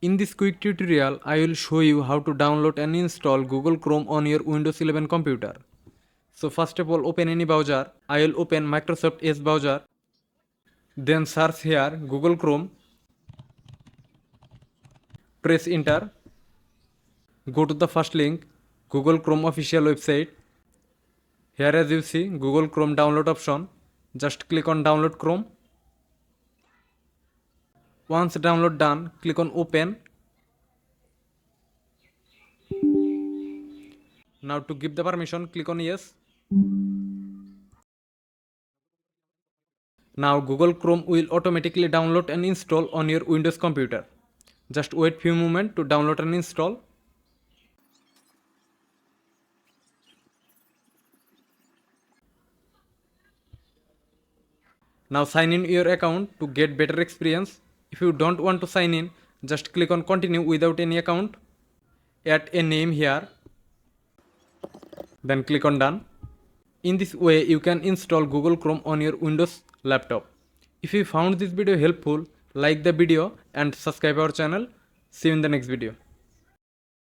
In this quick tutorial, I will show you how to download and install Google Chrome on your Windows 11 computer. So first of all, open any browser. I will open Microsoft Edge browser. Then search here Google Chrome. Press enter. Go to the first link, Google Chrome official website. Here as you see Google Chrome download option. Just click on download Chrome. Once download done, click on open. Now to give the permission, click on yes. Now Google Chrome will automatically download and install on your Windows computer. Just wait few moments to download and install. Now sign in your account to get better experience. If you don't want to sign in, just click on continue without any account. Add a name here. Then click on done. In this way you can install Google Chrome on your Windows laptop. If you found this video helpful, like the video and subscribe our channel. See you in the next video.